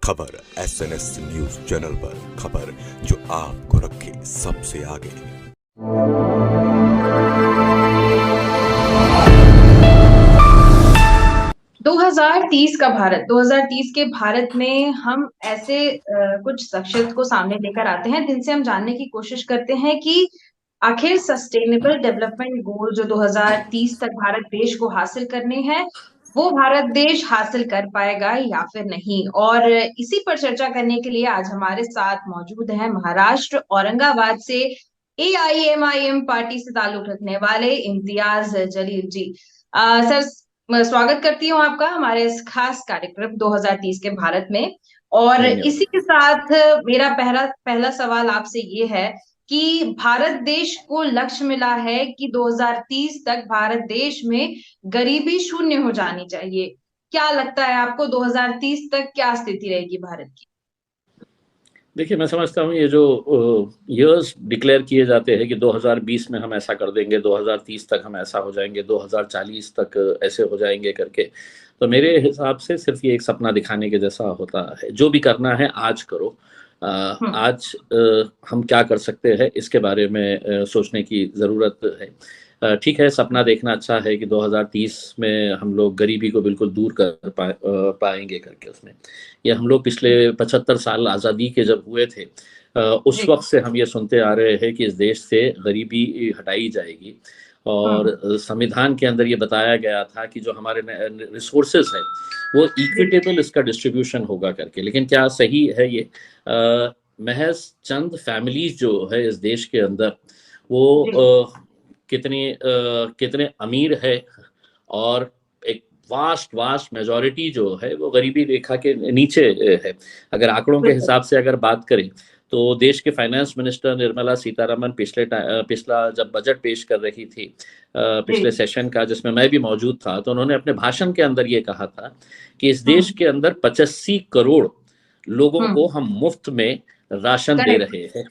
खबर SNS news channel पर, खबर जो आपको रखे सबसे आगे। 2030 का भारत, 2030 के भारत में हम ऐसे कुछ शख्सियत को सामने लेकर आते हैं जिनसे हम जानने की कोशिश करते हैं कि आखिर सस्टेनेबल डेवलपमेंट गोल जो 2030 तक भारत देश को हासिल करने हैं, वो भारत देश हासिल कर पाएगा या फिर नहीं। और इसी पर चर्चा करने के लिए आज हमारे साथ मौजूद हैं महाराष्ट्र औरंगाबाद से AIMIM पार्टी से ताल्लुक रखने वाले इम्तियाज जलील जी। सर, मैं स्वागत करती हूँ आपका हमारे इस खास कार्यक्रम 2030 के भारत में। और धन्यवाद। इसी के साथ मेरा पहला सवाल आपसे ये है कि भारत देश को लक्ष्य मिला है कि 2030 तक भारत देश में गरीबी शून्य हो जानी चाहिए। क्या लगता है आपको 2030 तक क्या स्थिति रहेगी भारत की? देखिए, मैं समझता हूँ ये जो ईयर्स डिक्लेयर किए जाते हैं कि 2020 में हम ऐसा कर देंगे, 2030 तक हम ऐसा हो जाएंगे, 2040 तक ऐसे हो जाएंगे करके, तो मेरे हिसाब से सिर्फ ये एक सपना दिखाने के जैसा होता है। जो भी करना है आज करो। आज हम क्या कर सकते हैं इसके बारे में सोचने की ज़रूरत है। ठीक है, सपना देखना अच्छा है कि 2030 में हम लोग गरीबी को बिल्कुल दूर कर पाएंगे करके। उसमें ये हम लोग पिछले 75 साल आज़ादी के जब हुए थे, उस जी। वक्त से हम ये सुनते आ रहे हैं कि इस देश से गरीबी हटाई जाएगी। और संविधान के अंदर ये बताया गया था कि जो हमारे रिसोर्सेज है वो इक्विटेबल इसका डिस्ट्रीब्यूशन होगा करके। लेकिन क्या सही है ये? महज चंद फैमिलीज जो है इस देश के अंदर, वो कितने अमीर है, और एक वास्ट मेजॉरिटी जो है वो गरीबी रेखा के नीचे है। अगर आंकड़ों के हिसाब से अगर बात करें तो देश के फाइनेंस मिनिस्टर निर्मला सीतारमन पिछला जब बजट पेश कर रही थी, पिछले सेशन का जिसमें मैं भी मौजूद था, तो उन्होंने अपने भाषण के अंदर ये कहा था कि इस देश के अंदर 85 करोड़ लोगों को हम मुफ्त में राशन दे रहे हैं।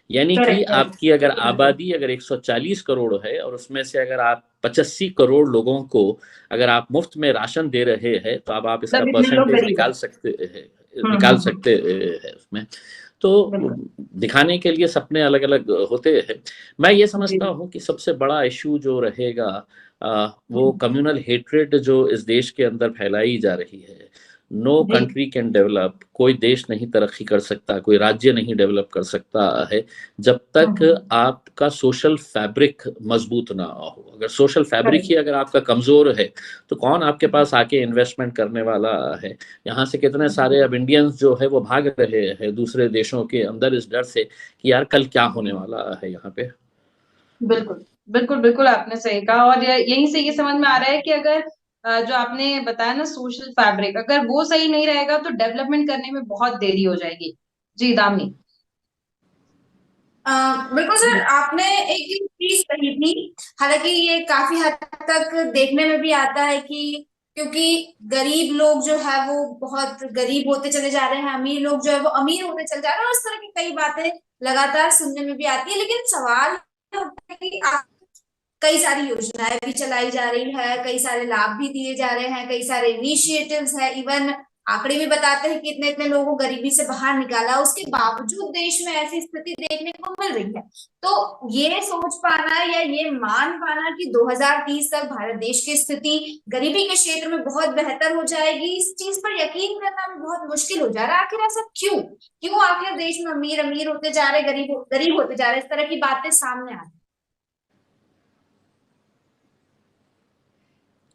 यानी कि आपकी अगर आबादी अगर 140 करोड़ है और उसमें से अगर आप 85 करोड़ लोगों को अगर आप मुफ्त में राशन दे रहे हैं, तो अब आप इसका परसेंटेज निकाल सकते हैं उसमें। तो दिखाने के लिए सपने अलग अलग होते हैं। मैं ये समझता हूँ कि सबसे बड़ा इशू जो रहेगा वो कम्युनल हेट्रेड जो इस देश के अंदर फैलाई जा रही है। नो कंट्री कैन डेवलप, कोई देश नहीं तरक्की कर सकता, कोई राज्य नहीं डेवलप कर सकता है जब तक आपका सोशल फैब्रिक मजबूत ना हो। अगर सोशल फैब्रिक ही अगर आपका कमजोर है तो कौन आपके पास आके इन्वेस्टमेंट करने वाला है? यहाँ से कितने सारे अब इंडियंस जो है वो भाग रहे हैं दूसरे देशों के अंदर इस डर से कि यार कल क्या होने वाला है यहाँ पे। बिल्कुल बिल्कुल बिल्कुल, आपने सही कहा। और यहीं से ये समझ में आ रहा है कि अगर जो आपने बताया ना सोशल फैब्रिक, अगर वो सही नहीं रहेगा तो डेवलपमेंट करने में बहुत देरी हो जाएगी। जी दामिनी। बिल्कुल सर, आपने एक चीज कही थी। हालांकि ये काफी हद तक देखने में भी आता है कि क्योंकि गरीब लोग जो है वो बहुत गरीब होते चले जा रहे हैं, अमीर लोग जो है वो अमीर होते चले जा रहे हैं, और इस तरह की कई बातें लगातार सुनने में भी आती है। लेकिन सवाल होता है कि कई सारी योजनाएं भी चलाई जा रही है, कई सारे लाभ भी दिए जा रहे हैं, कई सारे इनिशिएटिव्स है, इवन आंकड़े भी बताते हैं कि इतने इतने लोगों को गरीबी से बाहर निकाला, उसके बावजूद देश में ऐसी स्थिति देखने को मिल रही है। तो ये सोच पाना या ये मान पाना कि 2030 तक भारत देश की स्थिति गरीबी के क्षेत्र में बहुत बेहतर हो जाएगी, इस चीज पर यकीन करना भी बहुत मुश्किल हो जा रहा है। आखिर ऐसा क्यों आखिर देश में अमीर अमीर होते जा रहे, गरीब होते जा रहे, इस तरह की बातें सामने आ रही?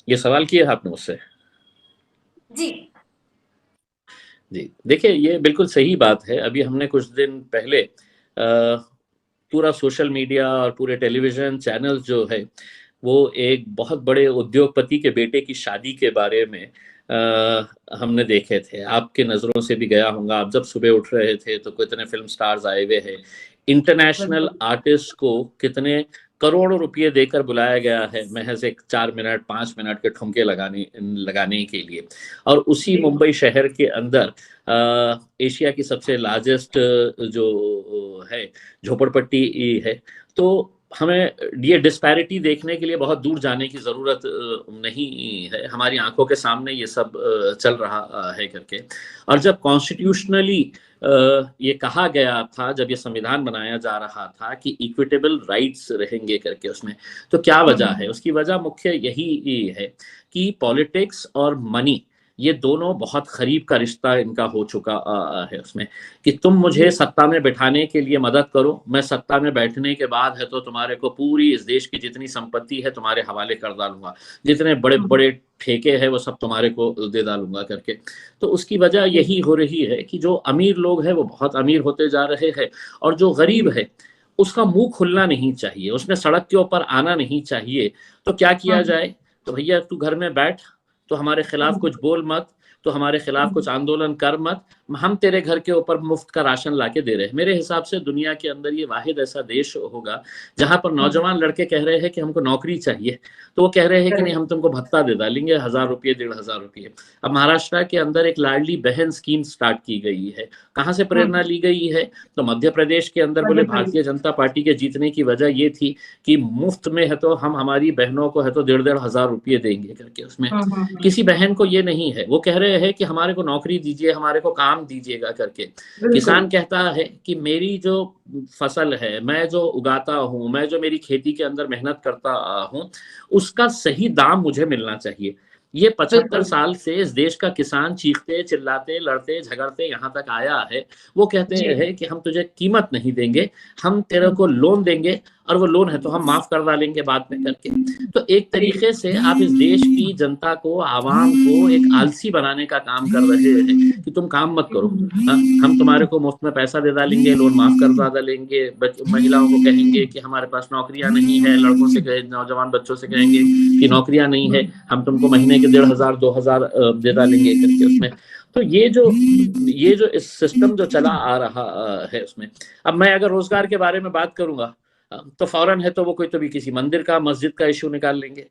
ये सवाल किया आपने मुझसे? जी जी, देखिए ये बिल्कुल सही बात है। अभी हमने कुछ दिन पहले पूरा सोशल मीडिया और पूरे टेलीविजन चैनल जो है वो एक बहुत बड़े उद्योगपति के बेटे की शादी के बारे में हमने देखे थे। आपके नज़रों से भी गया होगा। आप जब सुबह उठ रहे थे तो कितने फिल्म स्टार्स आए हुए हैं, इंटरनेशनल आर्टिस्ट को कितने करोड़ों रुपए देकर बुलाया गया है महज एक 4 मिनट 5 मिनट के ठुमके लगाने के लिए। और उसी मुंबई शहर के अंदर एशिया की सबसे लार्जेस्ट जो है झोपड़पट्टी है। तो हमें ये डिस्पैरिटी देखने के लिए बहुत दूर जाने की ज़रूरत नहीं है, हमारी आंखों के सामने ये सब चल रहा है करके। और जब कॉन्स्टिट्यूशनली ये कहा गया था, जब ये संविधान बनाया जा रहा था कि इक्विटेबल राइट्स रहेंगे करके उसमें, तो क्या वजह है? उसकी वजह मुख्य यही है कि पॉलिटिक्स और मनी, ये दोनों बहुत करीब का रिश्ता इनका हो चुका है उसमें, कि तुम मुझे सत्ता में बैठाने के लिए मदद करो, मैं सत्ता में बैठने के बाद है तो तुम्हारे को पूरी इस देश की जितनी संपत्ति है तुम्हारे हवाले कर डालूंगा, जितने बड़े बड़े ठेके हैं वो सब तुम्हारे को दे डालूंगा करके। तो उसकी वजह यही हो रही है कि जो अमीर लोग हैं वो बहुत अमीर होते जा रहे हैं, और जो गरीब है उसका मुंह खुलना नहीं चाहिए, उसने सड़क के ऊपर आना नहीं चाहिए। तो क्या किया जाए? तो भैया तू घर में बैठ, तो हमारे खिलाफ कुछ बोल मत, तो हमारे खिलाफ कुछ आंदोलन कर मत, हम तेरे घर के ऊपर मुफ्त का राशन लाके दे रहे हैं। मेरे हिसाब से दुनिया के अंदर ये वाहिद ऐसा देश होगा जहां पर नौजवान लड़के कह रहे हैं कि हमको नौकरी चाहिए, तो वो कह रहे हैं कि नहीं, हम तुमको भत्ता दे डालेंगे, 1000 रुपये 1500 रुपये। अब महाराष्ट्र के अंदर एक लाडली बहन स्कीम स्टार्ट की गई है। कहाँ से प्रेरणा ली गई है? तो मध्य प्रदेश के अंदर बोले भारतीय जनता पार्टी के जीतने की वजह ये थी कि मुफ्त में है तो हम हमारी बहनों को है तो 1500 रुपये देंगे करके उसमें। किसी बहन को ये नहीं है, वो कह रहे हैं कि हमारे को नौकरी दीजिए, हमारे को काम दीजिएगा करके। किसान कहता है कि मेरी जो फसल है, मैं जो उगाता हूँ, मैं जो मेरी खेती के अंदर मेहनत करता हूँ, उसका सही दाम मुझे मिलना चाहिए। ये 75 साल से इस देश का किसान चीखते चिल्लाते लड़ते झगड़ते यहाँ तक आया है। वो कहते हैं कि हम तुझे कीमत नहीं देंगे, हम तेरे को लोन देंगे, और वो लोन है तो हम माफ कर डालेंगे बाद में करके। तो एक तरीके से आप इस देश की जनता को, आवाम को एक आलसी बनाने का काम कर रहे हैं कि तुम काम मत करो, हम तुम्हारे को मुफ्त में पैसा दे डालेंगे, लोन माफ कर डालेंगे, महिलाओं को कहेंगे कि हमारे पास नौकरियां नहीं है, लड़कों से नौजवान बच्चों से कहेंगे कि नौकरियां नहीं है, हम तुमको महीने के 1500 2000 दे डालेंगे करके उसमें। तो ये जो इस सिस्टम जो चला आ रहा है उसमें, अब मैं अगर रोजगार के बारे में बात करूंगा तो फौरन है तो वो कोई तो भी किसी मंदिर का, मस्जिद का इश्यू निकाल लेंगे।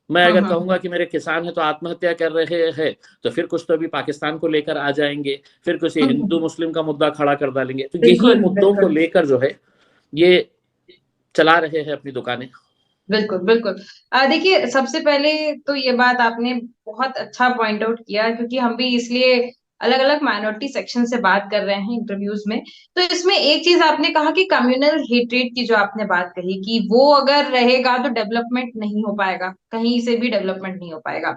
मैं अगर कहूंगा कि मेरे किसान है तो आत्महत्या कर रहे हैं, तो फिर कुछ तो भी पाकिस्तान को लेकर आ जाएंगे, फिर कुछ हिंदू मुस्लिम का मुद्दा खड़ा कर डालेंगे। तो यही मुद्दों को लेकर जो है ये चला रहे हैं अपनी दुकानें। बिल्कुल बिल्कुल। देखिए, सबसे पहले तो ये बात आपने बहुत अच्छा पॉइंट आउट किया, क्योंकि हम भी इसलिए अलग अलग माइनॉरिटी सेक्शन से बात कर रहे हैं इंटरव्यूज में। तो इसमें एक चीज आपने कहा कि कम्युनल हेट्रेड की जो आपने बात कही कि वो अगर रहेगा तो डेवलपमेंट नहीं हो पाएगा, कहीं से भी डेवलपमेंट नहीं हो पाएगा।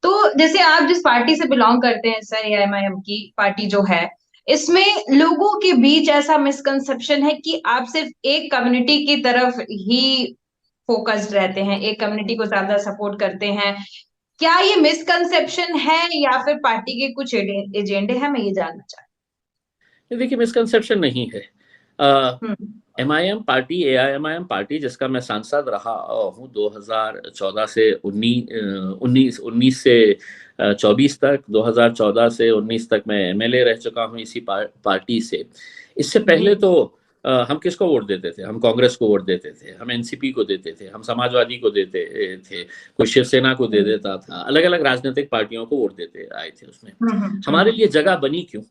तो जैसे आप जिस पार्टी से बिलोंग करते हैं सर, AIMIM की पार्टी जो है, इसमें लोगों के बीच ऐसा मिसकंसेप्शन है कि आप सिर्फ एक कम्युनिटी की तरफ ही फोकस्ड रहते हैं, एक कम्युनिटी को ज्यादा सपोर्ट करते हैं। क्या ये मिसकंसेप्शन है या फिर पार्टी के कुछ एजेंडे हैं? मैं ये जानना चाहती देखिए, मिसकंसेप्शन नहीं है। हूँ। MIM पार्टी, AIMIM पार्टी, जिसका मैं सांसद रहा हूँ 2014 से 19 से 24 तक, 2014 से 19 तक मैं MLA रह चुका हूँ इसी पार्टी से। इससे पहले तो हम किसको वोट देते थे? हम कांग्रेस को वोट देते थे, हम NCP को देते थे, हम समाजवादी को देते थे, कोई शिवसेना को दे देता था, अलग अलग राजनीतिक पार्टियों को वोट देते आए थे उसमें। हमारे लिए जगह बनी क्यों?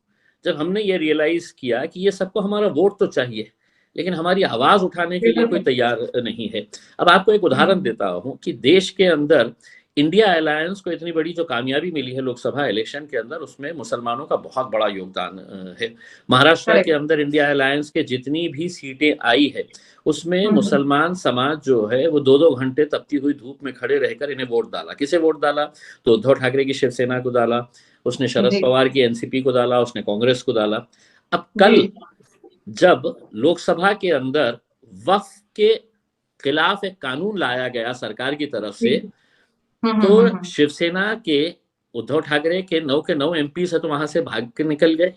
जब हमने ये रियलाइज किया कि ये सबको हमारा वोट तो चाहिए, लेकिन हमारी आवाज उठाने के लिए कोई तैयार नहीं है। अब आपको एक उदाहरण देता हूं कि देश के अंदर इंडिया अलायंस को इतनी बड़ी जो कामयाबी मिली है लोकसभा इलेक्शन के अंदर, उसमें मुसलमानों का बहुत बड़ा योगदान है। महाराष्ट्र के अंदर इंडिया अलायंस के जितनी भी सीटें आई है उसमें मुसलमान समाज जो है वो 2-2 घंटे तपती हुई धूप में खड़े रहकर इन्हें वोट डाला। किसे वोट डाला? तो उद्धव ठाकरे की शिवसेना को डाला, उसने शरद पवार की NCP को डाला, उसने कांग्रेस को डाला। अब कल जब लोकसभा के अंदर वक्फ के खिलाफ एक कानून लाया गया सरकार की तरफ से, तो शिवसेना के उद्धव ठाकरे के 9 के 9 MP से तो वहां से भाग के निकल गए,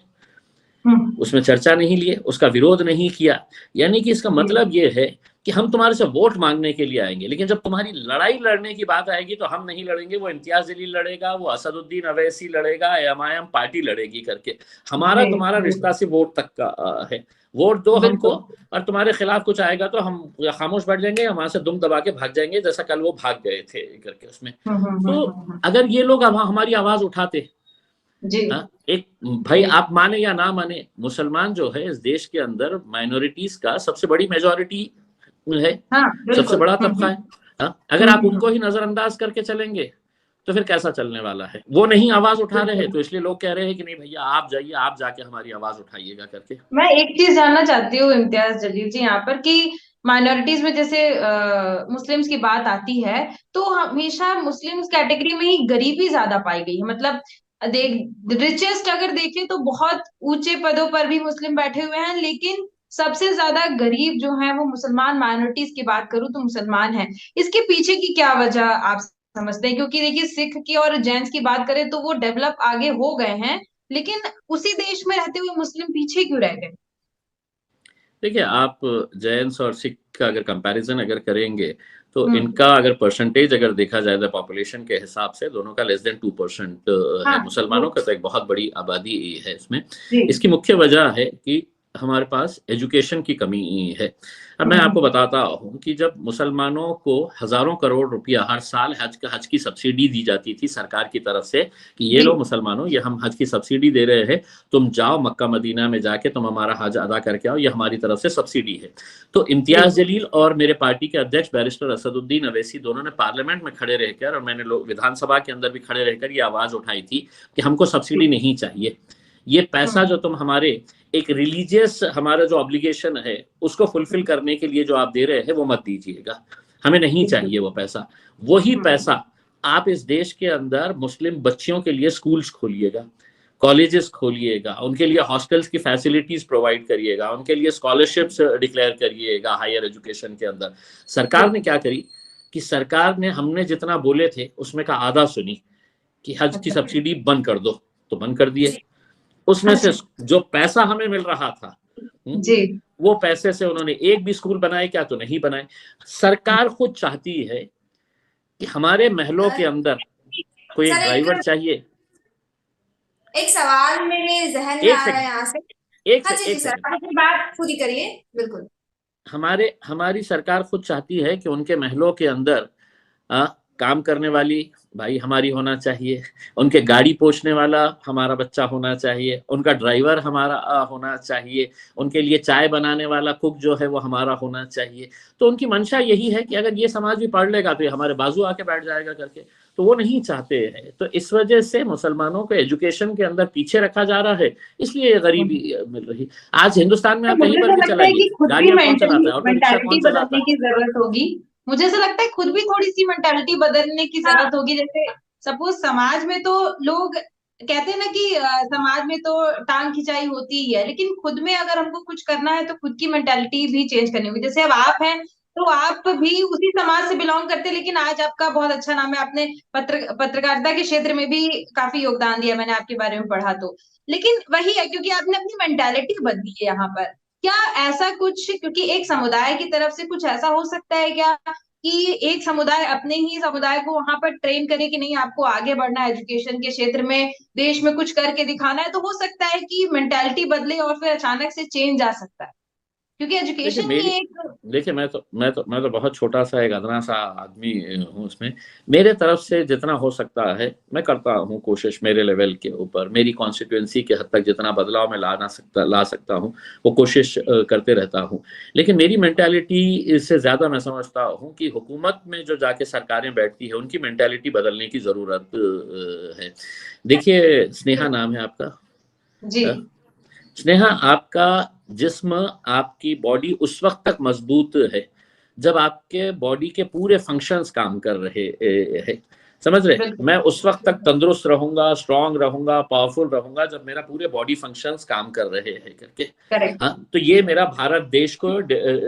उसमें चर्चा नहीं लिए, उसका विरोध नहीं किया। यानी कि इसका मतलब ये है कि हम तुम्हारे से वोट मांगने के लिए आएंगे, लेकिन जब तुम्हारी लड़ाई लड़ने की बात आएगी तो हम नहीं लड़ेंगे। वो इम्तियाज जलील लड़ेगा, वो असदुद्दीन अवैसी लड़ेगा, MIM पार्टी लड़ेगी करके। हमारा तुम्हारा रिश्ता सिर्फ वोट तक का है। वोट दो हमको, और तुम्हारे खिलाफ कुछ आएगा तो हम खामोश बैठ जाएंगे, वहां से दुम दबा के भाग जाएंगे, जैसा कल वो भाग गए थे करके उसमें। तो अगर ये लोग अब हमारी आवाज उठाते जी, एक भाई आप माने या ना माने, मुसलमान जो है इस देश के अंदर माइनॉरिटीज का सबसे बड़ी मेजॉरिटी है, हाँ, सबसे बिल्कुल। बड़ा तबका है। हाँ, अगर आप हम्म, उनको ही नजरअंदाज करके चलेंगे तो फिर कैसा चलने वाला है। वो नहीं आवाज उठा रहे हैं बिल्कुल। तो इसलिए लोग कह रहे हैं कि नहीं भैया आप जाइए, आप जाके हमारी आवाज उठाइएगा करके। मैं एक चीज जानना चाहती हूँ इम्तियाज जलील जी यहाँ पर कि माइनॉरिटीज में जैसे मुस्लिम्स की बात आती है तो हमेशा मुस्लिम्स कैटेगरी में ही गरीबी ज्यादा पाई गई है। मतलब देख, रिचेस्ट अगर देखें तो बहुत ऊंचे पदों पर भी मुस्लिम बैठे हुए हैं, लेकिन सबसे ज्यादा गरीब जो है वो मुसलमान, माइनॉरिटीज की बात करूँ तो मुसलमान है। इसके पीछे की क्या वजह आप समझते हैं? क्योंकि देखिए, सिख की और जैन्स की बात करें तो वो डेवलप आगे हो गए हैं, लेकिन उसी देश में रहते हुए मुस्लिम पीछे क्यों रह गए? देखिए, आप जैन्स और सिख का अगर कंपैरिजन अगर करेंगे तो हम्म। इनका अगर परसेंटेज अगर देखा जाए तो पॉपुलेशन के हिसाब से दोनों का लेस देन 2% हाँ, है। मुसलमानों का तो एक बहुत बड़ी आबादी है इसमें। जी। इसकी मुख्य वजह है कि हमारे पास एजुकेशन की कमी है। अब मैं आपको बताता हूँ कि जब मुसलमानों को हजारों करोड़ रुपया हर साल हज की सब्सिडी दी जाती थी सरकार की तरफ से कि ये जी। लो मुसलमानों, ये हम हज की सब्सिडी दे रहे हैं, तुम जाओ मक्का मदीना में जाके तुम हमारा हज अदा करके आओ, ये हमारी तरफ से सब्सिडी है। तो इम्तियाज जी। जलील और मेरे पार्टी के अध्यक्ष बैरिस्टर असदुद्दीन अवैसी दोनों ने पार्लियामेंट में खड़े रहकर और मैंने लोग विधानसभा के अंदर भी खड़े रहकर ये आवाज उठाई थी कि हमको सब्सिडी नहीं चाहिए। ये पैसा जो तुम हमारे एक रिलीजियस हमारा जो ऑब्लिगेशन है उसको फुलफिल करने के लिए जो आप दे रहे हैं वो मत दीजिएगा, हमें नहीं चाहिए वो पैसा। वही पैसा आप इस देश के अंदर मुस्लिम बच्चियों के लिए स्कूल्स खोलिएगा, कॉलेजेस खोलिएगा, उनके लिए हॉस्टल्स की फैसिलिटीज प्रोवाइड करिएगा, उनके लिए स्कॉलरशिप्स डिक्लेयर करिएगा हायर एजुकेशन के अंदर। सरकार ने क्या करी कि सरकार ने हमने जितना बोले थे उसमें का आधा सुनी कि हज की अच्छा। सब्सिडी बंद कर दो, तो बंद कर दिए। उसमें से अच्छा। जो पैसा हमें मिल रहा था जी। वो पैसे से उन्होंने एक भी स्कूल बनाए क्या? तो नहीं बनाए। सरकार खुद चाहती है कि हमारे महलों के अंदर कोई एक सर, ड्राइवर चाहिए। एक सवाल मेरे जहन में एक आ रहा है सेकंड, यहाँ से। एक हाँ से, जी जी एक सर, सेकंड। आप अपनी बात पूरी करिए। बिल्कुल। हमारी सरकार खुद चाहती है कि उनके महलों के अंदर आ, काम करने वाली भाई हमारी होना चाहिए, उनके गाड़ी पोंछने वाला हमारा बच्चा होना चाहिए, उनका ड्राइवर हमारा होना चाहिए, उनके लिए चाय बनाने वाला कुक जो है वो हमारा होना चाहिए। तो उनकी मंशा यही है कि अगर ये समाज भी पढ़ लेगा तो ये हमारे बाजू आके बैठ जाएगा करके, तो वो नहीं चाहते हैं। तो इस वजह से मुसलमानों को एजुकेशन के अंदर पीछे रखा जा रहा है, इसलिए गरीबी मिल रही। आज हिंदुस्तान में तो आप कहीं मुझे पर ऐसा भी लगता है चलाइए, कि खुद भी गाड़ियां कौन चलाता है, ऑटो रिक्शा मेंटालिटी कौन चलाता बदलने है? की जरूरत होगी। मुझे ऐसा लगता है खुद भी थोड़ी सी मेंटालिटी बदलने की हाँ, जरूरत होगी। जैसे सपोज समाज में तो लोग कहते हैं ना कि समाज में तो टांग खिंचाई होती ही है, लेकिन खुद में अगर हमको कुछ करना है तो खुद की मेंटालिटी भी चेंज करनी होगी। जैसे अब आप हैं तो आप भी उसी समाज से बिलोंग करते हैं, लेकिन आज आपका बहुत अच्छा नाम है, आपने पत्रकारिता के क्षेत्र में भी काफी योगदान दिया, मैंने आपके बारे में पढ़ा तो। लेकिन वही है, क्योंकि आपने अपनी मेंटालिटी बदली है यहाँ पर। क्या ऐसा कुछ, क्योंकि एक समुदाय की तरफ से कुछ ऐसा हो सकता है क्या कि एक समुदाय अपने ही समुदाय को वहां पर ट्रेन करे कि नहीं आपको आगे बढ़ना है एजुकेशन के क्षेत्र में, देश में कुछ करके दिखाना है, तो हो सकता है कि मेंटालिटी बदले और फिर अचानक से चेंज आ सकता है, क्योंकि देखिए एजुकेशन ही मेरी एक। देखिए मैं तो बहुत छोटा सा एक अदना सा आदमी हूँ उसमें। मेरे तरफ से जितना हो सकता है मैं करता हूँ कोशिश, मेरे लेवल के ऊपर मेरी कॉन्स्टिट्यूएंसी के हद तक जितना बदलाव मैं ला सकता हूँ वो कोशिश करते रहता हूँ। लेकिन मेरी मेंटालिटी से ज़्यादा मैं समझता हूँ कि हुकूमत में जो जाके सरकारें बैठती है उनकी मेंटालिटी बदलने की ज़रूरत है। देखिए, स्नेहा नाम है आपका? जी। स्नेहा, आपका जिस्म, आपकी बॉडी उस वक्त तक मजबूत है जब आपके बॉडी के पूरे फंक्शंस काम कर रहे हैं। समझ रहे? बिल्कुल। मैं उस वक्त तक तंदुरुस्त रहूंगा, स्ट्रांग रहूंगा, पावरफुल रहूंगा जब मेरा पूरे बॉडी फंक्शंस काम कर रहे हैं करके। करेक्ट। हाँ, तो ये मेरा भारत देश को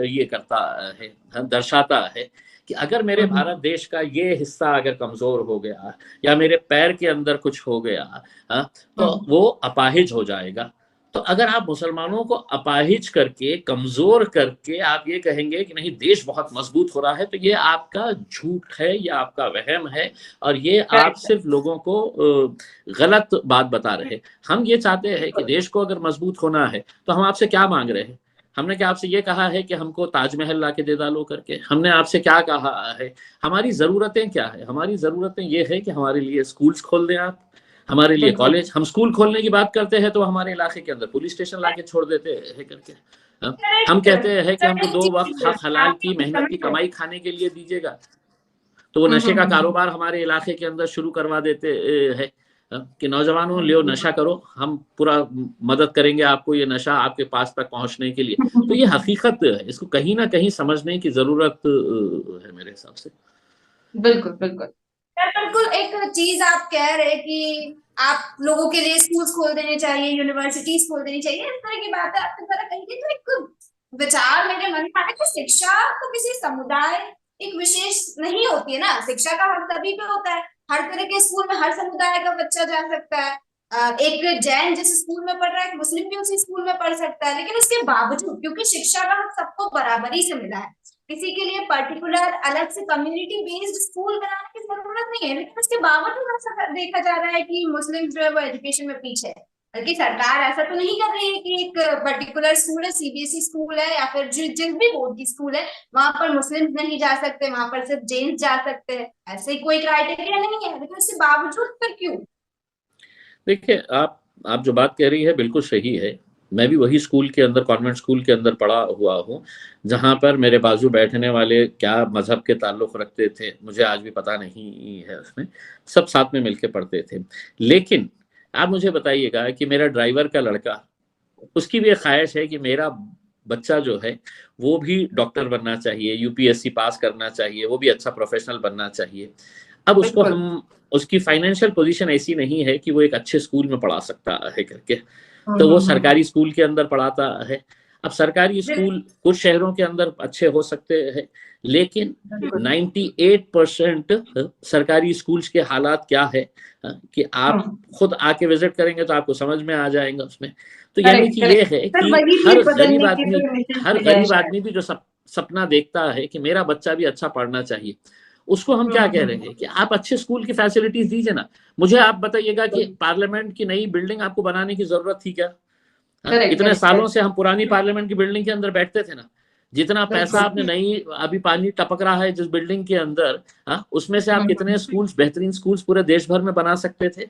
ये करता है, हाँ, दर्शाता है कि अगर मेरे भारत देश का ये हिस्सा अगर कमजोर हो गया या मेरे पैर के अंदर कुछ हो गया, हाँ, तो वो अपाहिज हो जाएगा। तो अगर आप मुसलमानों को अपाहिज करके, कमजोर करके आप ये कहेंगे कि नहीं देश बहुत मजबूत हो रहा है, तो ये आपका झूठ है, ये आपका वहम है और ये आप करेक्ट। सिर्फ लोगों को गलत बात बता रहे हैं। हम ये चाहते हैं कि देश को अगर मजबूत होना है तो हम आपसे क्या मांग रहे हैं? हमने क्या आपसे ये कहा है कि हमको ताजमहल ला के दे डालो करके? हमने आपसे क्या कहा है? हमारी ज़रूरतें क्या है? हमारी ज़रूरतें ये है कि हमारे लिए स्कूल्स खोल दें आप, हमारे लिए बिल्कुल। कॉलेज। हम स्कूल खोलने की बात करते हैं तो हमारे इलाके के अंदर पुलिस स्टेशन लाके छोड़ देते हैं करके। हाँ? हम कहते हैं कि हमको 2 वक्त हक हलाल की मेहनत की समझ गए। कमाई खाने के लिए दीजिएगा, तो वो नशे का कारोबार हमारे इलाके के अंदर शुरू करवा देते हैं कि नौजवानों लियो नशा करो, हम पूरा मदद करेंगे आपको ये नशा आपके पास तक पहुंचने के लिए। तो ये हकीकत है, इसको कहीं ना कहीं समझने की जरूरत है मेरे हिसाब से। बिल्कुल बिल्कुल। बिल्कुल, एक चीज आप कह रहे कि आप लोगों के लिए स्कूल्स खोल देने चाहिए, यूनिवर्सिटीज खोल देनी चाहिए, इस तरह की बात है आपके द्वारा कही गई। तो एक विचार मेरे मन में आया कि शिक्षा तो किसी समुदाय एक विशेष नहीं होती है ना, शिक्षा का हक सभी पे होता है। हर तरह के स्कूल में हर समुदाय का बच्चा जा सकता है। एक जैन जिस स्कूल में पढ़ रहा है, एक मुस्लिम भी उसी स्कूल में पढ़ सकता है। लेकिन उसके बावजूद, क्योंकि शिक्षा का हक सबको बराबरी से मिला है, किसी के लिए पर्टिकुलर अलग से कम्युनिटी बेस्ड स्कूल बनाने की जरूरत नहीं है, लेकिन उसके बावजूद ऐसा देखा जा रहा है कि मुस्लिम जो है वो एजुकेशन में पीछे है। बल्कि सरकार ऐसा तो नहीं कर रही है कि एक पर्टिकुलर स्कूल है, सीबीएसई स्कूल है या फिर जिस भी बोर्ड की स्कूल है, वहां पर मुस्लिम नहीं जा सकते, वहां पर सिर्फ जैन जा सकते हैं, ऐसे कोई क्राइटेरिया नहीं है। लेकिन उसके बावजूद फिर क्यों? देखिए, आप जो बात कह रही है बिल्कुल सही है। मैं भी वही स्कूल के अंदर, कॉन्वेंट स्कूल के अंदर पढ़ा हुआ हूँ, जहाँ पर मेरे बाजू बैठने वाले क्या मजहब के ताल्लुक रखते थे मुझे आज भी पता नहीं है। उसमें सब साथ में मिलके पढ़ते थे। लेकिन आप मुझे बताइएगा कि मेरा ड्राइवर का लड़का, उसकी भी एक ख्वाहिश है कि मेरा बच्चा जो है वो भी डॉक्टर बनना चाहिए, यूपीएससी पास करना चाहिए, वो भी अच्छा प्रोफेशनल बनना चाहिए। अब उसको बिल्कुल। हम, उसकी फाइनेंशियल पोजीशन ऐसी नहीं है कि वो एक अच्छे स्कूल में पढ़ा सकता है करके, तो वो सरकारी स्कूल के अंदर पढ़ाता है। अब सरकारी स्कूल कुछ शहरों के अंदर अच्छे हो सकते हैं, लेकिन 98% सरकारी स्कूल्स के हालात क्या है कि आप खुद आके विजिट करेंगे तो आपको समझ में आ जाएगा उसमें। तो यानी कि ये है सर कि वही हर चीज बदलने गरीब की आदमी, तो मिशन हर मिला है गरीब शायद। आदमी भी जो सपना देखता है कि मेरा बच्चा भी अच्छा पढ़ना चाहिए, उसको हम क्या कह रहे हैं कि आप अच्छे स्कूल की फैसिलिटीज दीजिए ना। मुझे आप बताइएगा कि पार्लियामेंट की नई बिल्डिंग आपको बनाने की जरूरत थी क्या? करेक्ट इतने करेक्ट सालों से हम पुरानी पार्लियामेंट की बिल्डिंग के अंदर बैठते थे ना। जितना पैसा बिल्कुल। आपने नई, अभी पानी टपक रहा है जिस बिल्डिंग के अंदर, उसमें से आप कितने स्कूल्स, बेहतरीन स्कूल्स पूरे देश भर में बना सकते थे,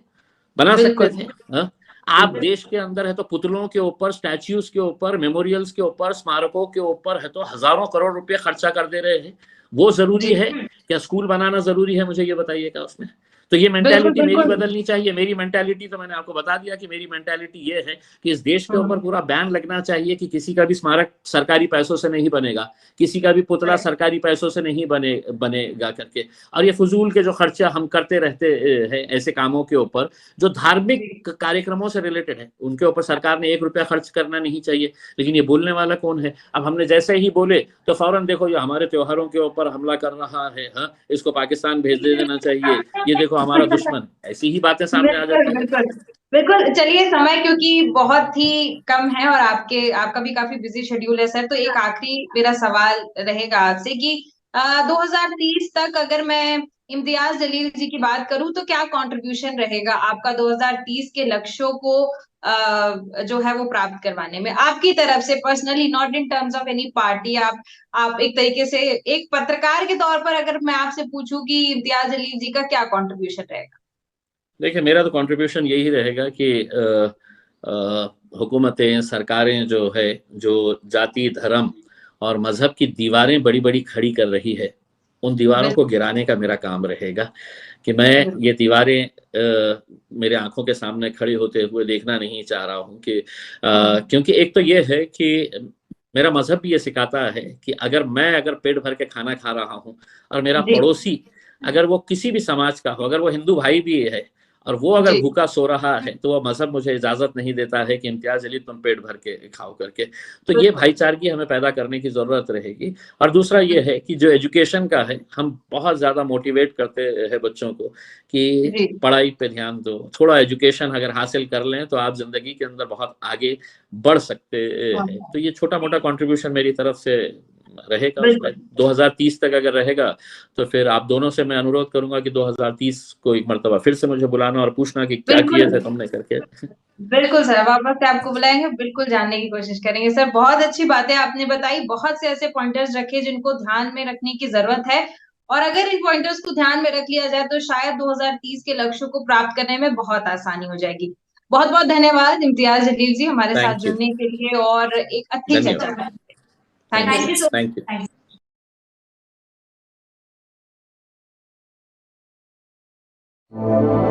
बना सकते बिल्कुल थे। आप देश के अंदर है तो पुतलों के ऊपर, स्टैच्यूज के ऊपर, मेमोरियल्स के ऊपर, स्मारकों के ऊपर है तो हजारों करोड़ रुपए खर्चा कर दे रहे हैं। वो जरूरी जी है क्या स्कूल बनाना जरूरी है? मुझे ये बताइएगा उसमें। तो ये बिल्कुल मेंटालिटी मेरी बिल्कुल। बदलनी चाहिए। मेरी मेंटालिटी तो मैंने आपको बता दिया कि मेरी मेंटालिटी ये है कि इस देश के ऊपर पूरा बैन लगना चाहिए कि किसी का भी स्मारक सरकारी पैसों से नहीं बनेगा, किसी का भी पुतला सरकारी पैसों से नहीं बनेगा करके। और ये फजूल के जो खर्चा हम करते रहते हैं ऐसे कामों के ऊपर जो धार्मिक कार्यक्रमों से रिलेटेड है, उनके ऊपर सरकार ने 1 रुपया खर्च करना नहीं चाहिए। लेकिन ये बोलने वाला कौन है? अब हमने जैसे ही बोले तो फौरन देखो ये हमारे त्योहारों के ऊपर हमला कर रहा है, इसको पाकिस्तान भेज देना चाहिए, ये देखो हमारा दुश्मन, ऐसी ही बातें सामने आ बिल्कुल जाती है। बिल्कुल बिल्कुल। चलिए, समय क्योंकि बहुत ही कम है और आपका भी काफी बिजी शेड्यूल है सर, तो एक आखिरी मेरा सवाल रहेगा आपसे कि 2030 तक अगर मैं इम्तियाज जलील जी की बात करूं तो क्या कंट्रीब्यूशन रहेगा आपका 2030 के लक्ष्यों को जो है वो प्राप्त करवाने में आपकी तरफ से personally, not in terms of any party? आप एक तरीके से एक पत्रकार के तौर पर अगर मैं आपसे पूछूं कि इम्तियाज जलील जी का क्या कंट्रीब्यूशन रहेगा? देखिए, मेरा तो कंट्रीब्यूशन यही रहेगा कि हुकूमतें, सरकारें जो है, जो जाति, धर्म और मजहब की दीवारें बड़ी बड़ी खड़ी कर रही है, उन दीवारों को गिराने का मेरा काम रहेगा। कि मैं ये दीवारें मेरे आंखों के सामने खड़ी होते हुए देखना नहीं चाह रहा हूँ कि क्योंकि एक तो ये है कि मेरा मजहब भी ये सिखाता है कि अगर पेट भर के खाना खा रहा हूँ और मेरा पड़ोसी अगर वो किसी भी समाज का हो, अगर वो हिंदू भाई भी है और वो अगर भूखा सो रहा है, तो वो मजहब मुझे इजाजत नहीं देता है कि इम्तियाज अली तुम पेट भर के खाओ करके। तो ये भाईचारगी हमें पैदा करने की जरूरत रहेगी। और दूसरा ये है कि जो एजुकेशन का है, हम बहुत ज्यादा मोटिवेट करते हैं बच्चों को कि पढ़ाई पे ध्यान दो, थोड़ा एजुकेशन अगर हासिल कर लें तो आप जिंदगी के अंदर बहुत आगे बढ़ सकते हैं। तो ये छोटा मोटा कंट्रीब्यूशन मेरी तरफ से रहेगा उसमें। 2030 तक अगर रहेगा तो फिर आप दोनों से मैं अनुरोध करूंगा कि 2030 को एक मर्तबा फिर से मुझे बुलाना और पूछना कि क्या किए थे तुमने करके। बिल्कुल सर, वापस से आपको बुलाएंगे, बिल्कुल जानने की कोशिश करेंगे सर। बहुत अच्छी बातें आपने बताई, बहुत से ऐसे पॉइंटर्स रखे जिनको ध्यान में रखने की जरूरत है, और अगर इन पॉइंटर्स को ध्यान में रख लिया जाए तो शायद 2030 के लक्ष्यों को प्राप्त करने में बहुत आसानी हो जाएगी। बहुत बहुत धन्यवाद इम्तियाज जलील जी हमारे साथ Thank you. जुड़ने के लिए और एक अच्छी चर्चा धन्यवाद। करने के लिए। Thank you. Thank you. Thank you.